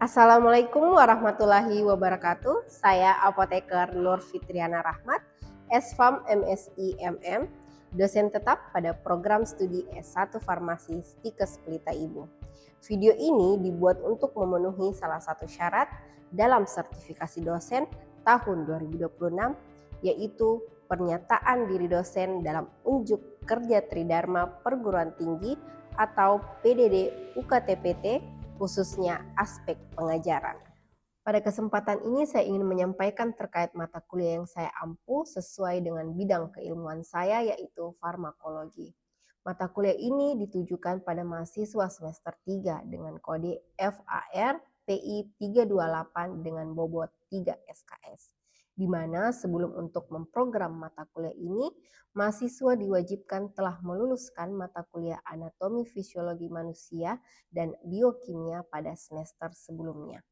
Assalamualaikum warahmatullahi wabarakatuh. Saya Apoteker Nur Fitriana Rahmat, S.Pharm MSI MM, dosen tetap pada program studi S1 Farmasi Stikes Pelita Ibu. Video ini dibuat untuk memenuhi salah satu syarat dalam sertifikasi dosen tahun 2026, yaitu pernyataan diri dosen dalam unjuk kerja Tridharma Perguruan Tinggi atau PDD UKTPT, khususnya aspek pengajaran. Pada kesempatan ini saya ingin menyampaikan terkait mata kuliah yang saya ampu sesuai dengan bidang keilmuan saya, yaitu farmakologi. Mata kuliah ini ditujukan pada mahasiswa semester 3 dengan kode FAR PI 328 dengan bobot 3 SKS. Di mana sebelum untuk memprogram mata kuliah ini, mahasiswa diwajibkan telah meluluskan mata kuliah anatomi fisiologi manusia dan biokimia pada semester sebelumnya.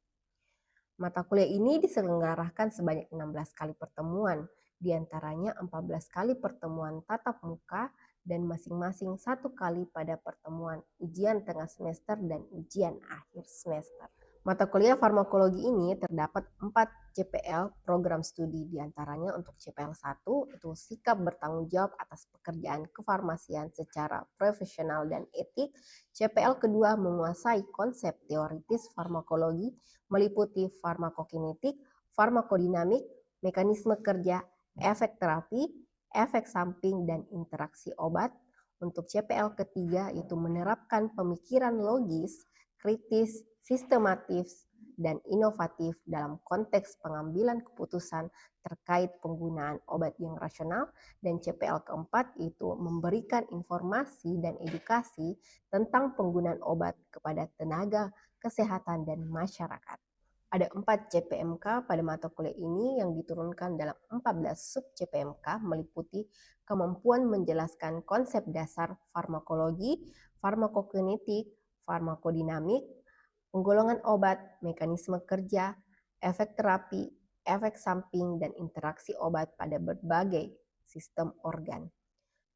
Mata kuliah ini diselenggarakan sebanyak 16 kali pertemuan, diantaranya 14 kali pertemuan tatap muka dan masing-masing 1 kali pada pertemuan ujian tengah semester dan ujian akhir semester. Mata kuliah farmakologi ini terdapat 4 CPL program studi, diantaranya untuk CPL 1 itu sikap bertanggung jawab atas pekerjaan kefarmasian secara profesional dan etik. CPL kedua menguasai konsep teoritis farmakologi meliputi farmakokinetik, farmakodinamik, mekanisme kerja, efek terapi, efek samping, dan interaksi obat. Untuk CPL ketiga itu menerapkan pemikiran logis, kritis, sistematis, dan inovatif dalam konteks pengambilan keputusan terkait penggunaan obat yang rasional. Dan CPL keempat itu memberikan informasi dan edukasi tentang penggunaan obat kepada tenaga kesehatan dan masyarakat. Ada 4 CPMK pada mata kuliah ini yang diturunkan dalam 14 sub CPMK meliputi kemampuan menjelaskan konsep dasar farmakologi, farmakokinetik, farmakodinamik, penggolongan obat, mekanisme kerja, efek terapi, efek samping, dan interaksi obat pada berbagai sistem organ.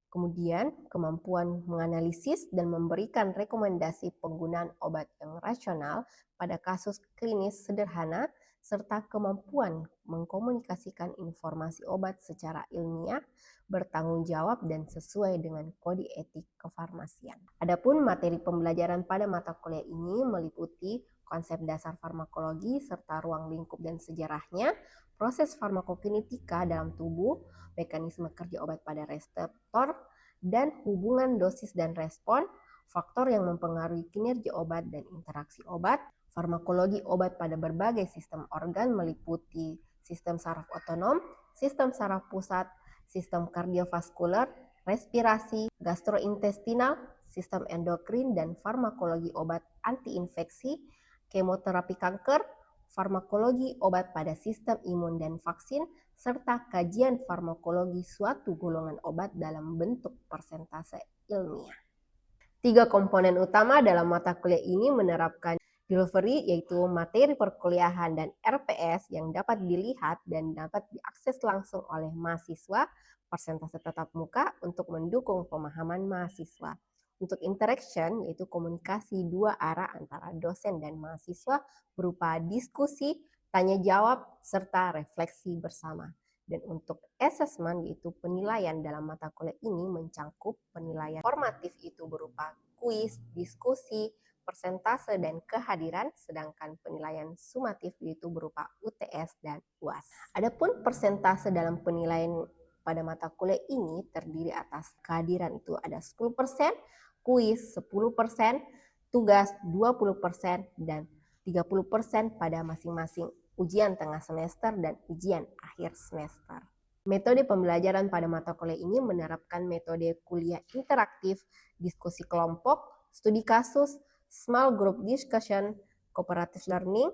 Kemudian, kemampuan menganalisis dan memberikan rekomendasi penggunaan obat yang rasional pada kasus klinis sederhana, serta kemampuan mengkomunikasikan informasi obat secara ilmiah, bertanggung jawab, dan sesuai dengan kode etik kefarmasian. Adapun materi pembelajaran pada mata kuliah ini meliputi konsep dasar farmakologi serta ruang lingkup dan sejarahnya, proses farmakokinetika dalam tubuh, mekanisme kerja obat pada reseptor, dan hubungan dosis dan respon, faktor yang mempengaruhi kinerja obat dan interaksi obat, farmakologi obat pada berbagai sistem organ meliputi sistem saraf otonom, sistem saraf pusat, sistem kardiovaskular, respirasi, gastrointestinal, sistem endokrin, dan farmakologi obat antiinfeksi, kemoterapi kanker, farmakologi obat pada sistem imun dan vaksin, serta kajian farmakologi suatu golongan obat dalam bentuk persentase ilmiah. 3 komponen utama dalam mata kuliah ini menerapkan delivery, yaitu materi perkuliahan, dan RPS yang dapat dilihat dan dapat diakses langsung oleh mahasiswa, persentase tatap muka untuk mendukung pemahaman mahasiswa. Untuk interaction, yaitu komunikasi 2 arah antara dosen dan mahasiswa berupa diskusi, tanya jawab, serta refleksi bersama. Dan untuk assessment, yaitu penilaian dalam mata kuliah ini mencangkup penilaian formatif itu berupa kuis, diskusi, persentase, dan kehadiran, sedangkan penilaian sumatif itu berupa UTS dan UAS. Adapun persentase dalam penilaian pada mata kuliah ini terdiri atas kehadiran itu ada 10%, kuis 10%, tugas 20%, dan 30% pada masing-masing ujian tengah semester dan ujian akhir semester. Metode pembelajaran pada mata kuliah ini menerapkan metode kuliah interaktif, diskusi kelompok, studi kasus, small group discussion, cooperative learning,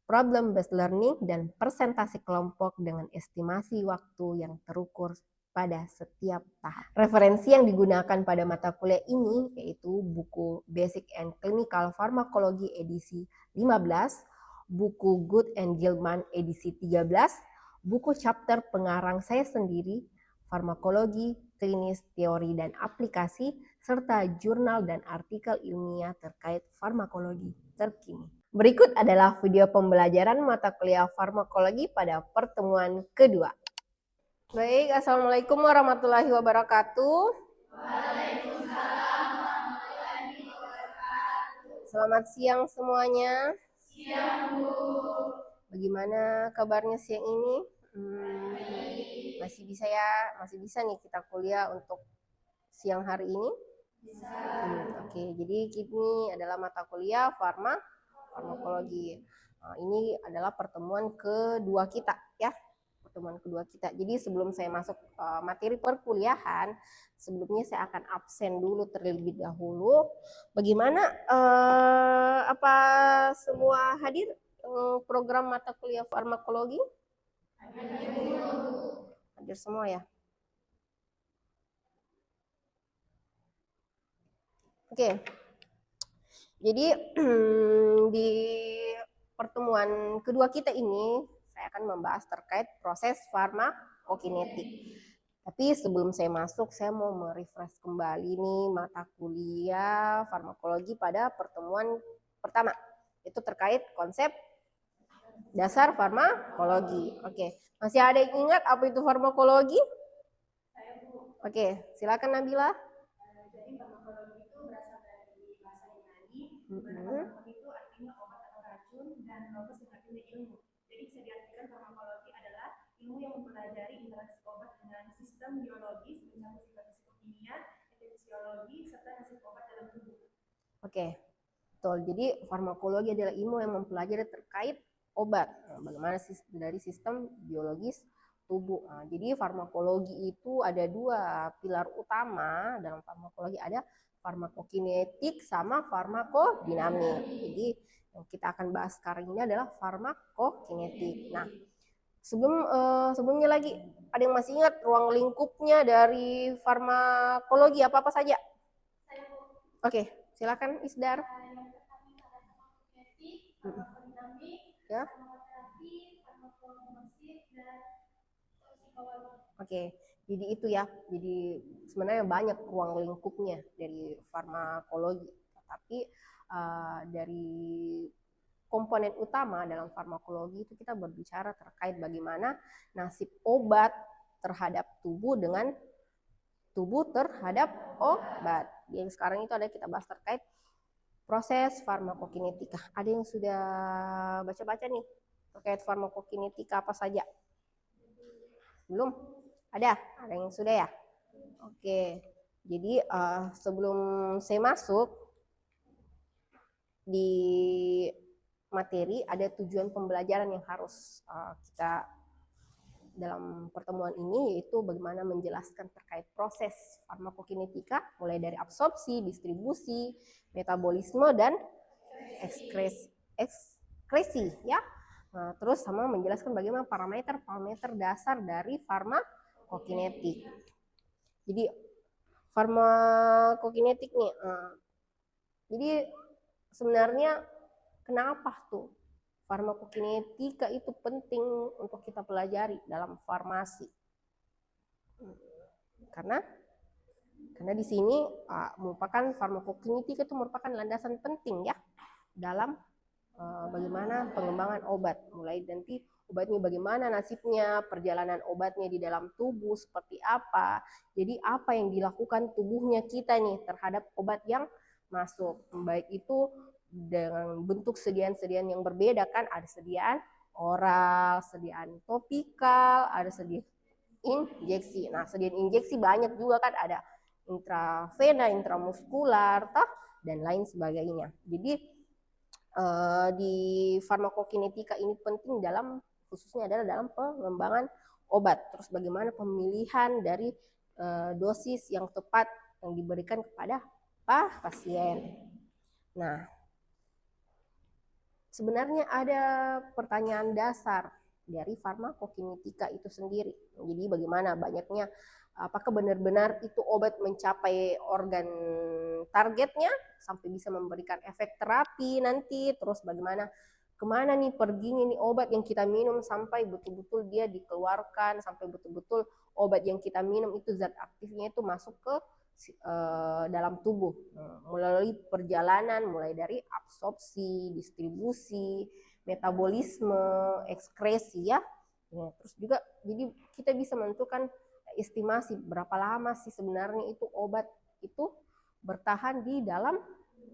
problem-based learning, dan presentasi kelompok dengan estimasi waktu yang terukur pada setiap tahap. Referensi yang digunakan pada mata kuliah ini yaitu buku Basic and Clinical Pharmacology edisi 15, buku Good and Gilman edisi 13, buku chapter pengarang saya sendiri, Farmakologi, Klinis, Teori, dan Aplikasi, serta jurnal dan artikel ilmiah terkait farmakologi terkini. Berikut adalah video pembelajaran mata kuliah farmakologi pada pertemuan kedua. Baik, Assalamualaikum warahmatullahi wabarakatuh. Waalaikumsalam warahmatullahi wabarakatuh. Selamat siang semuanya. Siang, Bu. Bagaimana kabarnya siang ini? Masih bisa ya? Masih bisa nih kita kuliah untuk siang hari ini? Bisa. Oke, jadi ini adalah mata kuliah farmakologi. Ini adalah pertemuan kedua kita ya. Pertemuan kedua kita. Jadi sebelum saya masuk materi perkuliahan, sebelumnya saya akan absen dulu terlebih dahulu. Bagaimana apa semua hadir program mata kuliah farmakologi? Hadir semua ya. Oke. Jadi di pertemuan kedua kita ini saya akan membahas terkait proses farmakokinetik. Tapi sebelum saya masuk, saya mau merefresh kembali nih mata kuliah farmakologi pada pertemuan pertama. Itu terkait konsep dasar farmakologi. Oke, masih ada yang ingat apa itu farmakologi? Oke, silakan Nabila. Jadi farmakologi itu berasal dari bahasa Yunani. Farmakologi itu artinya obat atau racun dan logos yang artinya ilmu. Jadi bisa diartikan farmakologi adalah ilmu yang mempelajari interaksi obat dengan sistem biologis, mencakup sifat kimia, fisiologi, serta nasib obat dalam tubuh. Oke, betul. Jadi farmakologi adalah ilmu yang mempelajari terkait obat, bagaimana dari sistem biologis tubuh. Jadi farmakologi itu ada dua pilar utama dalam farmakologi, ada farmakokinetik sama farmakodinamik. Jadi yang kita akan bahas sekarang ini adalah farmakokinetik. Nah, sebelumnya lagi, ada yang masih ingat ruang lingkupnya dari farmakologi apa saja? Oke, silakan Isdar. Ya. Oke, jadi itu ya. Jadi sebenarnya banyak ruang lingkupnya dari farmakologi. Tapi dari komponen utama dalam farmakologi itu kita berbicara terkait bagaimana nasib obat terhadap tubuh dengan tubuh terhadap obat. Yang sekarang itu ada kita bahas terkait proses farmakokinetika. Ada yang sudah baca-baca nih terkait farmakokinetika apa saja? Belum? Ada yang sudah ya? Oke, jadi sebelum saya masuk di materi, ada tujuan pembelajaran yang harus kita dalam pertemuan ini, yaitu bagaimana menjelaskan terkait proses farmakokinetika mulai dari absorpsi, distribusi, metabolisme, dan ekskresi ya. Nah, terus sama menjelaskan bagaimana parameter dasar dari farmakokinetik. Jadi farmakokinetik nih, jadi sebenarnya kenapa tuh farmakokinetika itu penting untuk kita pelajari dalam farmasi? Karena di sini merupakan farmakokinetika itu merupakan landasan penting ya dalam bagaimana pengembangan obat. Mulai nanti obatnya bagaimana nasibnya, perjalanan obatnya di dalam tubuh seperti apa. Jadi apa yang dilakukan tubuhnya kita nih terhadap obat yang masuk. Baik itu dengan bentuk sediaan-sediaan yang berbeda kan, ada sediaan oral, sediaan topikal, ada sediaan injeksi. Nah, sediaan injeksi banyak juga kan, ada intravena, intramuskular, dan lain sebagainya. Jadi di farmakokinetika ini penting dalam khususnya adalah dalam pengembangan obat. Terus bagaimana pemilihan dari dosis yang tepat yang diberikan kepada pasien. Nah, sebenarnya ada pertanyaan dasar dari farmakokinetika itu sendiri. Jadi bagaimana banyaknya, apakah benar-benar itu obat mencapai organ targetnya sampai bisa memberikan efek terapi nanti, terus bagaimana kemana nih perginya nih obat yang kita minum sampai betul-betul dia dikeluarkan, sampai betul-betul obat yang kita minum itu zat aktifnya itu masuk ke dalam tubuh melalui perjalanan mulai dari absorpsi, distribusi, metabolisme, ekskresi ya. Terus juga jadi kita bisa menentukan estimasi berapa lama sih sebenarnya itu obat itu bertahan di dalam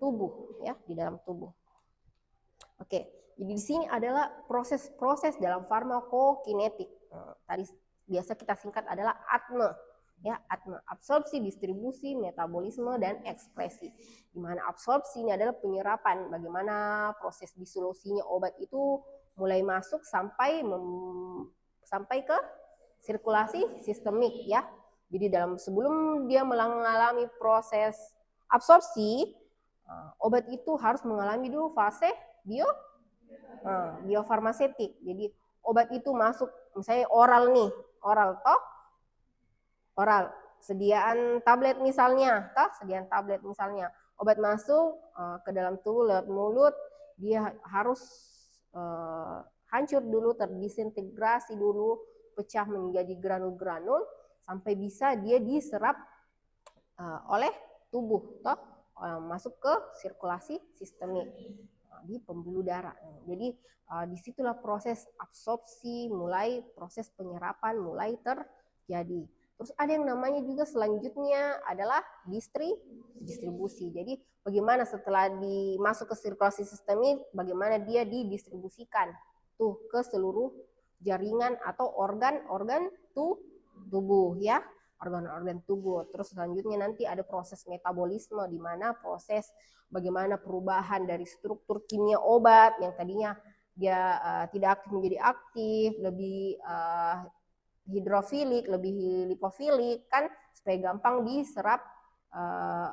tubuh ya, di dalam tubuh. Oke, jadi di sini adalah proses-proses dalam farmakokinetik. Tadi biasa kita singkat adalah ATME. Ya, ATME, absorpsi, distribusi, metabolisme, dan ekspresi. Di mana absorpsi ini adalah penyerapan, bagaimana proses disolusinya obat itu mulai masuk sampai ke sirkulasi sistemik ya. Jadi sebelum dia mengalami proses absorpsi, obat itu harus mengalami dulu fase biofarmasetik. Jadi obat itu masuk, misalnya oral nih, oral sediaan tablet misalnya, obat masuk ke dalam tubuh lewat mulut, dia harus hancur dulu, terdisintegrasi dulu, pecah menjadi granul-granul sampai bisa dia diserap oleh tubuh, masuk ke sirkulasi sistemik di pembuluh darah. Jadi disitulah proses absorpsi, mulai proses penyerapan mulai terjadi. Terus ada yang namanya juga selanjutnya adalah distribusi. Jadi bagaimana setelah masuk ke sirkulasi sistemik, bagaimana dia didistribusikan tuh ke seluruh jaringan atau organ-organ tubuh ya, organ-organ tubuh. Terus selanjutnya nanti ada proses metabolisme, di mana proses bagaimana perubahan dari struktur kimia obat yang tadinya dia tidak aktif menjadi aktif, lebih hidrofilik, lebih lipofilik kan, supaya gampang diserap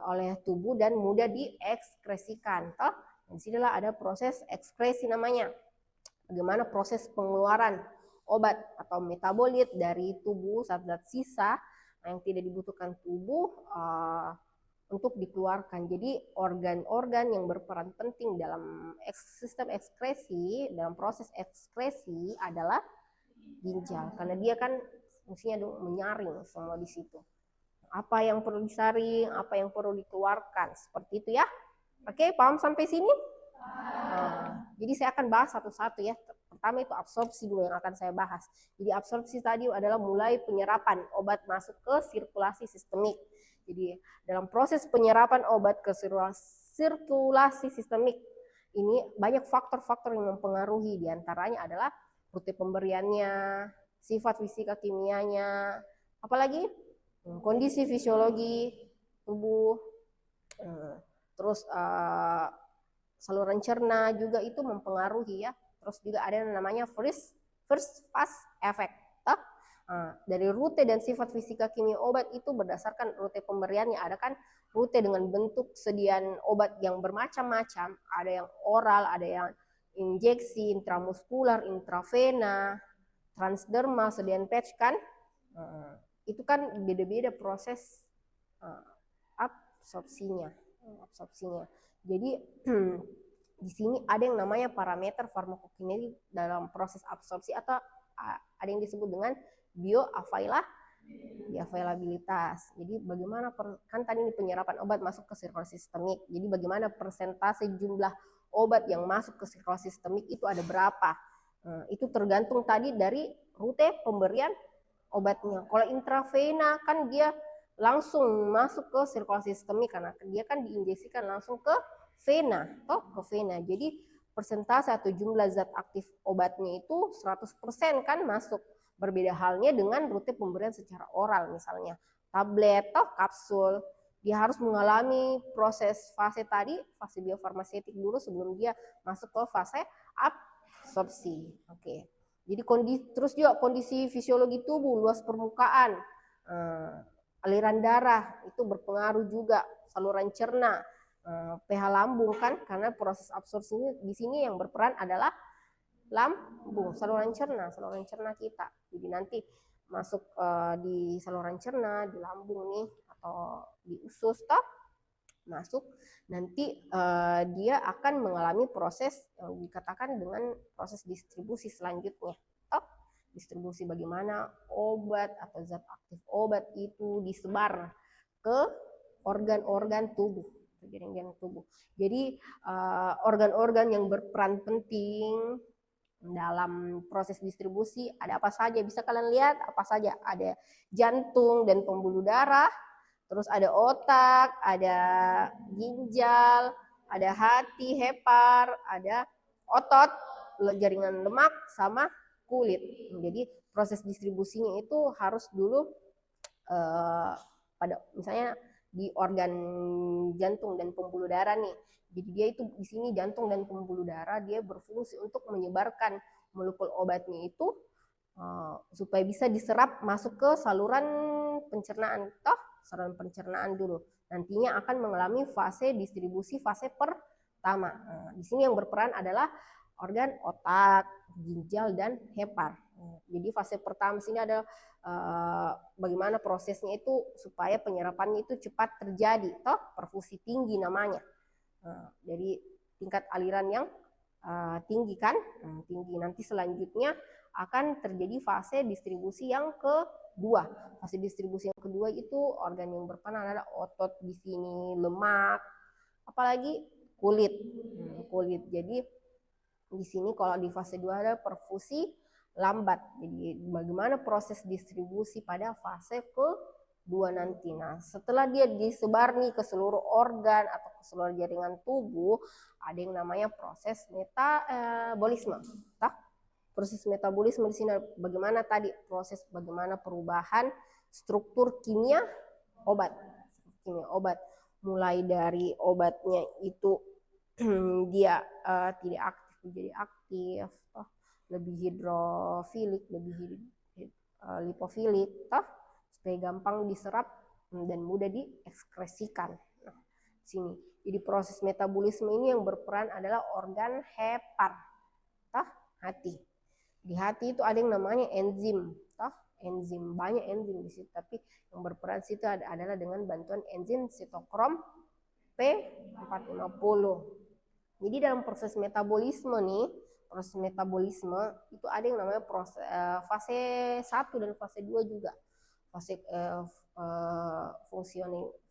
oleh tubuh dan mudah diekskresikan. Di sinilah ada proses ekskresi namanya. Bagaimana proses pengeluaran obat atau metabolit dari tubuh, zat-zat sisa yang tidak dibutuhkan tubuh untuk dikeluarkan. Jadi organ-organ yang berperan penting dalam sistem ekskresi, dalam proses ekskresi adalah ginjal, karena dia kan fungsinya menyaring semua di situ. Apa yang perlu disaring, apa yang perlu dikeluarkan, seperti itu ya. Oke, paham sampai sini? Jadi saya akan bahas satu-satu ya. Pertama itu absorpsi dulu yang akan saya bahas. Jadi absorpsi tadi adalah mulai penyerapan obat masuk ke sirkulasi sistemik. Jadi dalam proses penyerapan obat ke sirkulasi sistemik ini banyak faktor-faktor yang mempengaruhi, diantaranya adalah rute pemberiannya, sifat fisika kimianya, apalagi kondisi fisiologi tubuh, terus saluran cerna juga itu mempengaruhi ya. Terus juga ada yang namanya first pass effect. Dari rute dan sifat fisika kimia obat itu berdasarkan rute pemberiannya. Ada kan rute dengan bentuk sediaan obat yang bermacam-macam, ada yang oral, ada yang injeksi, intramuskular, intravena, transdermal, sediaan patch kan. Itu kan beda-beda proses absorpsinya. Jadi di sini ada yang namanya parameter farmakokinetik dalam proses absorpsi, atau ada yang disebut dengan bioavailabilitas. Jadi bagaimana kan tadi ini penyerapan obat masuk ke sirkulasi sistemik. Jadi bagaimana persentase jumlah obat yang masuk ke sirkulasi sistemik itu ada berapa? Itu tergantung tadi dari rute pemberian obatnya. Kalau intravena kan dia langsung masuk ke sirkulasi sistemik karena dia kan diinjeksikan langsung ke vena, Jadi persentase atau jumlah zat aktif obatnya itu 100% kan masuk. Berbeda halnya dengan rute pemberian secara oral, misalnya tablet atau kapsul. Dia harus mengalami proses fase biofarmasetik dulu sebelum dia masuk ke fase absorpsi. Oke. Jadi terus juga kondisi fisiologi tubuh, luas permukaan, aliran darah itu berpengaruh juga, saluran cerna, pH lambung kan, karena proses absorpsi di sini yang berperan adalah lambung, saluran cerna kita. Jadi nanti masuk di saluran cerna, di lambung nih, atau di usus masuk, nanti dia akan mengalami proses yang dikatakan dengan proses distribusi selanjutnya. Distribusi bagaimana obat atau zat aktif obat itu disebar ke organ-organ tubuh. Jadi organ-organ yang berperan penting dalam proses distribusi ada apa saja, bisa kalian lihat apa saja, ada jantung dan pembuluh darah, terus ada otak, ada ginjal, ada hati, hepar, ada otot, jaringan lemak, sama kulit. Jadi proses distribusinya itu harus dulu pada misalnya di organ jantung dan pembuluh darah nih. Jadi dia itu di sini jantung dan pembuluh darah dia berfungsi untuk menyebarkan molekul obatnya itu supaya bisa diserap masuk ke saluran pencernaan. Saluran pencernaan dulu. Nantinya akan mengalami fase distribusi fase pertama. Di sini yang berperan adalah organ otak, ginjal, dan hepar. Jadi fase pertama sini adalah bagaimana prosesnya itu supaya penyerapannya itu cepat terjadi, perfusi tinggi namanya. Dari tingkat aliran yang tinggi kan, tinggi. Nanti selanjutnya akan terjadi fase distribusi yang kedua. Fase distribusi yang kedua itu organ yang berperan adalah otot di sini, lemak, apalagi kulit. Kulit. Jadi di sini kalau di fase 2 ada perfusi lambat. Jadi bagaimana proses distribusi pada fase kedua nanti. Nah, setelah dia disebar nih ke seluruh organ atau ke seluruh jaringan tubuh, ada yang namanya proses metabolisme. Proses metabolisme di sini bagaimana tadi proses bagaimana perubahan struktur kimia obat. Mulai dari obatnya itu dia tidak aktif menjadi aktif, lebih hidrofilik, lebih lipofilik, supaya gampang diserap dan mudah diekskresikan. Nah, sini. Jadi proses metabolisme ini yang berperan adalah organ hepar, hati. Di hati itu ada yang namanya enzim, enzim, banyak enzim di situ, tapi yang berperan situ adalah dengan bantuan enzim sitokrom P450. Jadi dalam proses metabolisme itu ada yang namanya fase 1 dan fase 2 juga. Fase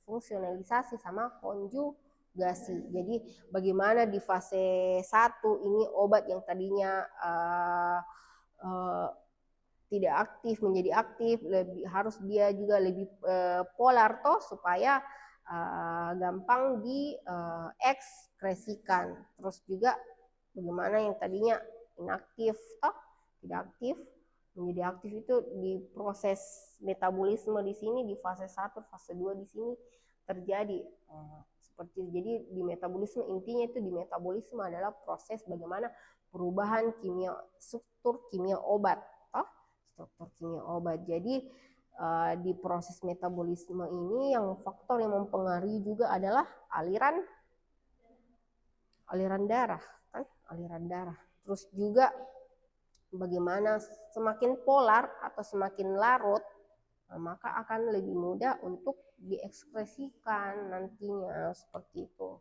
fungsionalisasi sama konjugasi. Jadi bagaimana di fase 1 ini obat yang tadinya tidak aktif menjadi aktif, harus dia juga lebih polar supaya gampang diekskresikan. Terus juga bagaimana yang tadinya inaktif tidak aktif menjadi aktif itu di proses metabolisme di sini di fase 1, fase 2 di sini terjadi. Seperti jadi di metabolisme intinya itu di metabolisme adalah proses bagaimana perubahan struktur kimia obat. Jadi di proses metabolisme ini yang faktor yang mempengaruhi juga adalah aliran darah, aliran darah. Terus juga bagaimana semakin polar atau semakin larut, maka akan lebih mudah untuk diekspresikan nantinya, seperti itu.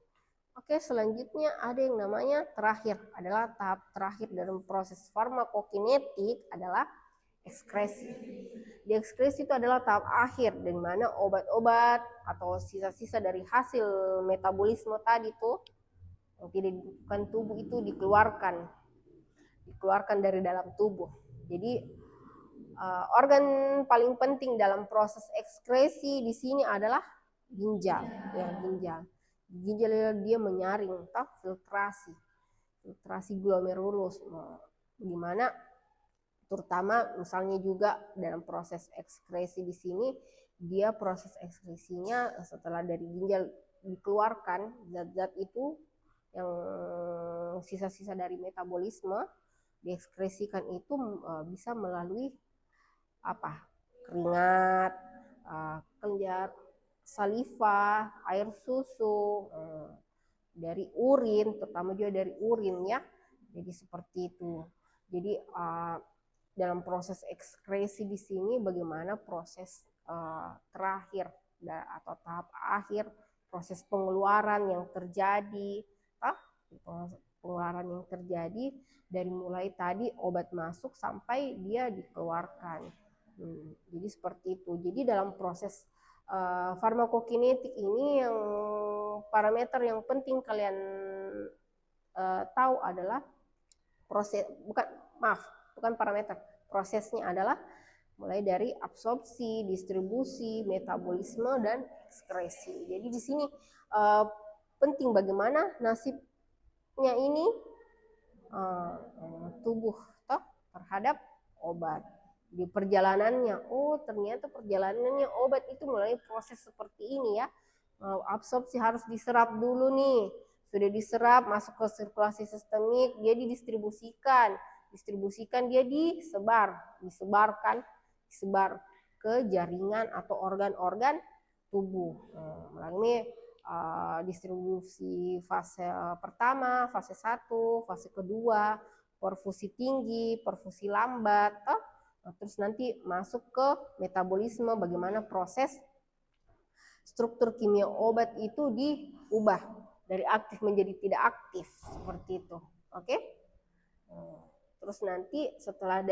Oke, selanjutnya ada yang namanya terakhir, adalah tahap terakhir dalam proses farmakokinetik adalah ekskresi. Di ekskresi itu adalah tahap akhir di mana obat-obat atau sisa-sisa dari hasil metabolisme tadi tuh yang tidak dibutuhkan tubuh itu dikeluarkan dari dalam tubuh. Jadi organ paling penting dalam proses ekskresi di sini adalah ginjal. Ginjal dia menyaring, filtrasi glomerulus. Gimana? Terutama misalnya juga dalam proses ekskresi di sini, dia proses ekskresinya setelah dari ginjal dikeluarkan zat-zat itu yang sisa-sisa dari metabolisme diekskresikan itu bisa melalui keringat, kelenjar, saliva, air susu, dari urin, terutama juga dari urin ya. Jadi seperti itu. Jadi dalam proses ekskresi di sini bagaimana proses terakhir atau tahap akhir proses pengeluaran yang terjadi, dari mulai tadi obat masuk sampai dia dikeluarkan. Jadi seperti itu. Jadi dalam proses Farmakokinetik ini yang parameter yang penting kalian tahu adalah bukan parameter, prosesnya adalah mulai dari absorpsi, distribusi, metabolisme, dan ekskresi. Jadi di sini penting bagaimana nasibnya ini tubuh terhadap obat. Di perjalanannya, ternyata perjalanannya obat itu melalui proses seperti ini ya. Absorpsi harus diserap dulu nih. Sudah diserap, masuk ke sirkulasi sistemik, dia didistribusikan. Dia disebar ke jaringan atau organ-organ tubuh. Melalui distribusi fase pertama, fase 1, fase kedua, perfusi tinggi, perfusi lambat, terus nanti masuk ke metabolisme, bagaimana proses struktur kimia obat itu diubah dari aktif menjadi tidak aktif, seperti itu. Oke? Terus nanti setelah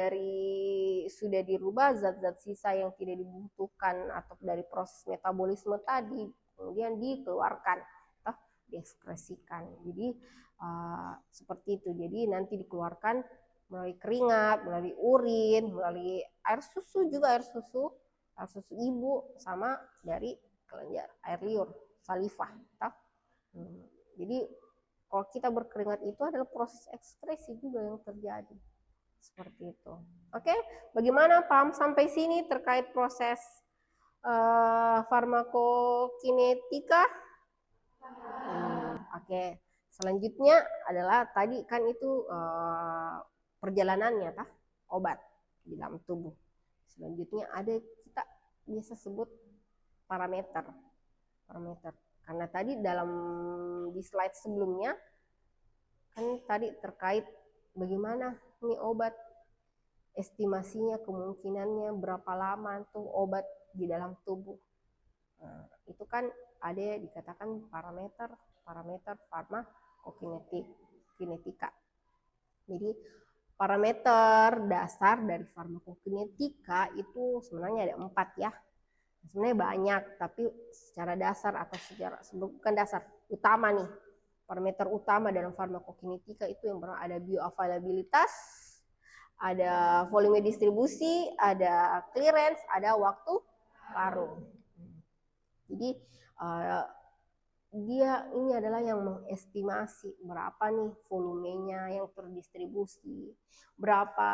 sudah dirubah zat-zat sisa yang tidak dibutuhkan atau dari proses metabolisme tadi, kemudian dikeluarkan, diekskresikan. Jadi seperti itu. Jadi nanti dikeluarkan melalui keringat, melalui urin, melalui air susu ibu, sama dari kelenjar air liur, salivah. Jadi kalau kita berkeringat itu adalah proses ekskresi juga yang terjadi. Seperti itu. Oke, bagaimana paham sampai sini terkait proses farmakokinetika? Oke, selanjutnya adalah tadi kan itu perjalanannya obat di dalam tubuh. Selanjutnya ada kita biasa sebut parameter. Karena tadi di slide sebelumnya kan tadi terkait bagaimana ini obat, estimasinya, kemungkinannya berapa lama tuh obat di dalam tubuh. Itu kan ada dikatakan parameter farmakokinetika. Jadi parameter dasar dari farmakokinetika itu sebenarnya ada 4 ya. Sebenarnya banyak, tapi secara dasar atau bukan dasar, utama nih. Parameter utama dalam farmakokinetika itu yang ada bioavailabilitas, ada volume distribusi, ada clearance, ada waktu paruh. Jadi dia ini adalah yang mengestimasi berapa nih volumenya yang terdistribusi, berapa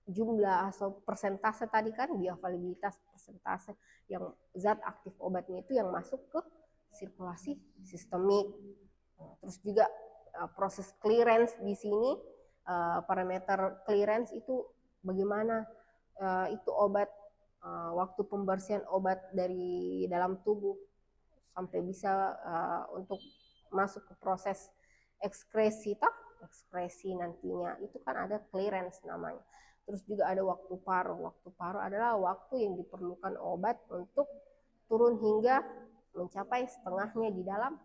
jumlah atau persentase tadi kan bioavailabilitas, persentase yang zat aktif obatnya itu yang masuk ke sirkulasi sistemik. Terus juga proses clearance di sini, parameter clearance itu bagaimana itu obat, waktu pembersihan obat dari dalam tubuh sampai bisa untuk masuk ke proses ekskresi nantinya itu kan ada clearance namanya. Terus juga ada waktu paruh. Waktu paruh adalah waktu yang diperlukan obat untuk turun hingga mencapai setengahnya di dalam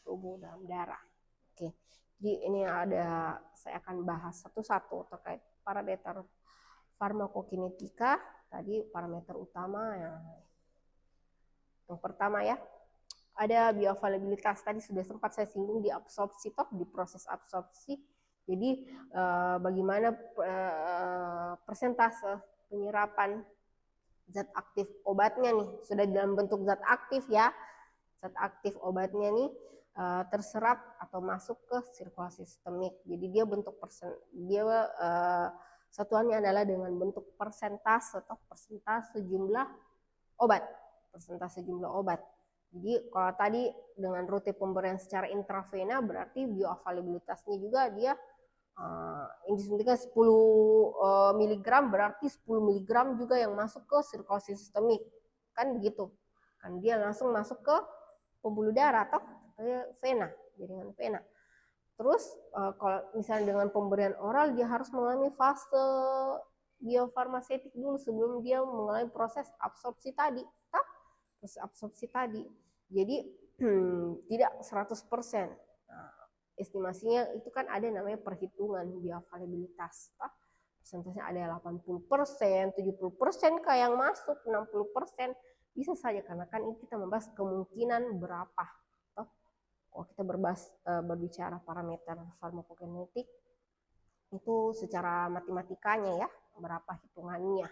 tubuh, dalam darah. Oke, jadi ini saya akan bahas satu-satu terkait parameter farmakokinetika. Tadi parameter utama yang pertama ya, ada bioavailabilitas. Tadi sudah sempat saya singgung di absorpsi di proses absorpsi. Jadi bagaimana persentase penyerapan zat aktif obatnya nih, sudah dalam bentuk zat aktif ya. Zat aktif obatnya nih terserap atau masuk ke sirkulasi sistemik. Jadi dia satuannya adalah dengan bentuk persentase jumlah obat. Jadi kalau tadi dengan rute pemberian secara intravena berarti bioavailabilitasnya juga dia yang disuntikan 10 mg berarti 10 mg juga yang masuk ke sirkulasi sistemik. Kan begitu. Kan dia langsung masuk ke pembuluh darah atau ke vena, jaringan vena. Terus kalau misalnya dengan pemberian oral dia harus mengalami fase biofarmasetik dulu sebelum dia mengalami proses absorpsi tadi. Jadi tidak 100%. Estimasinya itu kan ada namanya perhitungan bioavailabilitas. Persentasenya ada 80%, 70% kah yang masuk, 60%. Bisa saja karena kan ini kita membahas kemungkinan berapa. Toh, kalau kita berbicara parameter farmakokinetik itu secara matematikanya ya, berapa hitungannya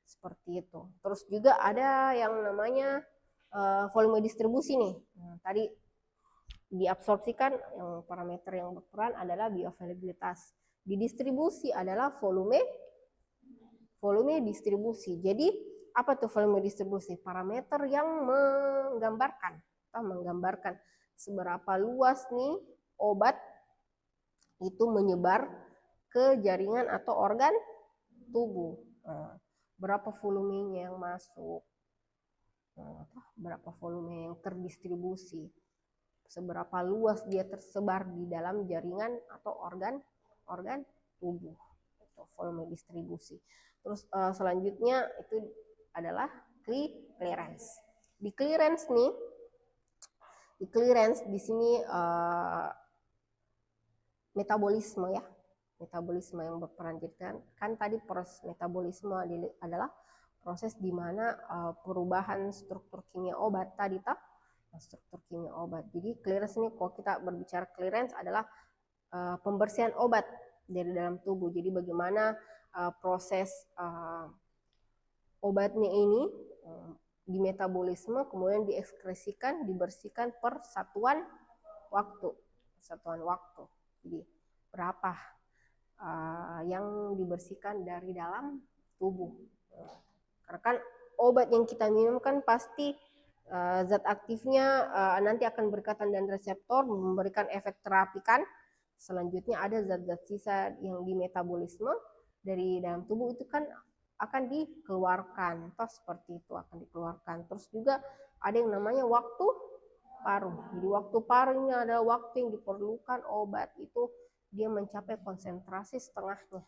seperti itu. Terus juga ada yang namanya volume distribusi nih. Nah, tadi diabsorpsikan yang parameter yang berperan adalah bioavailabilitas. Di distribusi adalah volume distribusi. Jadi apa tuh volume distribusi? Parameter yang menggambarkan seberapa luas nih obat itu menyebar ke jaringan atau organ tubuh. Nah, berapa volumenya yang masuk? Nah, berapa volume yang terdistribusi? Seberapa luas dia tersebar di dalam jaringan atau organ tubuh. Itu volume distribusi. Terus selanjutnya itu adalah clearance. Di clearance di sini metabolisme ya. Metabolisme yang berperan. Jadi kan tadi proses metabolisme adalah proses di mana perubahan struktur kimia obat tadi struktur kimia obat. Jadi clearance ini kalau kita berbicara clearance adalah pembersihan obat dari dalam tubuh. Jadi bagaimana proses obatnya ini di metabolisme kemudian diekskresikan, dibersihkan per satuan waktu. Jadi berapa yang dibersihkan dari dalam tubuh. Karena kan obat yang kita minum kan pasti zat aktifnya nanti akan berikatan dan reseptor memberikan efek terapi kan. Selanjutnya ada zat-zat sisa yang di metabolisme dari dalam tubuh itu kan akan dikeluarkan. Seperti itu akan dikeluarkan. Terus juga ada yang namanya waktu paruh. Jadi waktu paruh ini adalah waktu yang diperlukan obat itu dia mencapai konsentrasi setengahnya.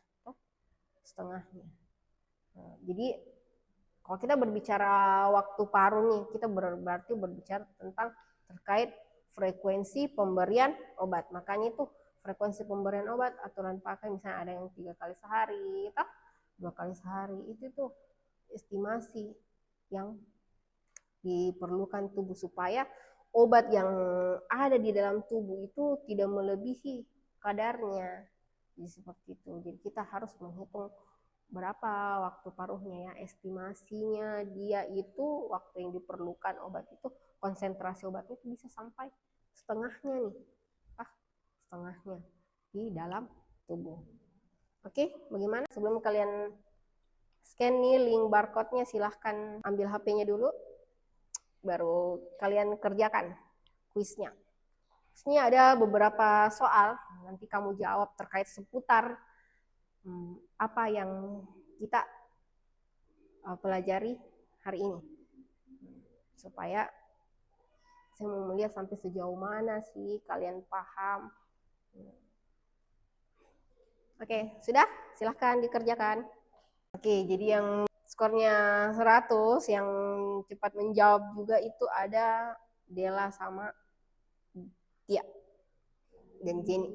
Nah, jadi kalau kita berbicara waktu paruh nih, kita berarti berbicara tentang terkait frekuensi pemberian obat. Makanya itu frekuensi pemberian obat aturan pakai misalnya ada yang 3 kali sehari, 2 kali sehari, itu tuh estimasi yang diperlukan tubuh supaya obat yang ada di dalam tubuh itu tidak melebihi kadarnya. Jadi seperti itu. Jadi kita harus menghitung berapa waktu paruhnya ya, estimasinya dia itu waktu yang diperlukan obat itu, konsentrasi obat itu bisa sampai setengahnya nih. Setengahnya di dalam tubuh. Oke, bagaimana? Sebelum kalian scan nih link barcode-nya, silahkan ambil HP-nya dulu. Baru kalian kerjakan kuisnya. Ini ada beberapa soal, nanti kamu jawab terkait seputar apa yang kita pelajari hari ini. Supaya saya mau melihat sampai sejauh mana sih kalian paham. Oke, sudah? Silahkan dikerjakan. Oke, jadi yang skornya 100, yang cepat menjawab juga itu ada Dela sama Tia dan Jenny.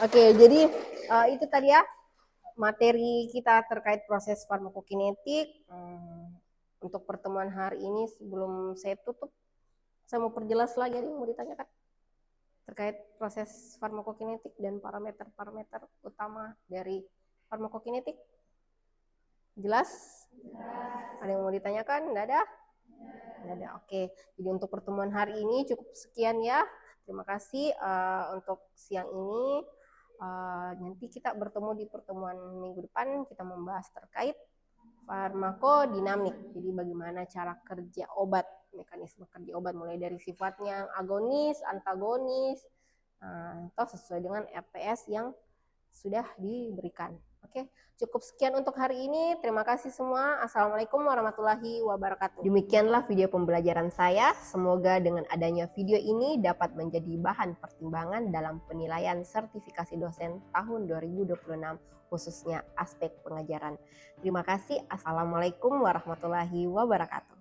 Oke, jadi itu tadi ya materi kita terkait proses farmakokinetik. Untuk pertemuan hari ini sebelum saya tutup, saya mau perjelas lagi yang mau ditanyakan terkait proses farmakokinetik dan parameter-parameter utama dari farmakokinetik. Jelas? Ada yang mau ditanyakan? Nggak ada? Nggak ada. Oke, jadi untuk pertemuan hari ini cukup sekian ya. Terima kasih untuk siang ini. Nanti kita bertemu di pertemuan minggu depan, kita membahas terkait farmakodinamik. Jadi bagaimana cara kerja obat, mekanisme kerja obat mulai dari sifatnya agonis, antagonis, atau sesuai dengan RPS yang sudah diberikan. Oke, cukup sekian untuk hari ini. Terima kasih semua. Assalamualaikum warahmatullahi wabarakatuh. Demikianlah video pembelajaran saya. Semoga dengan adanya video ini dapat menjadi bahan pertimbangan dalam penilaian sertifikasi dosen tahun 2026, khususnya aspek pengajaran. Terima kasih. Assalamualaikum warahmatullahi wabarakatuh.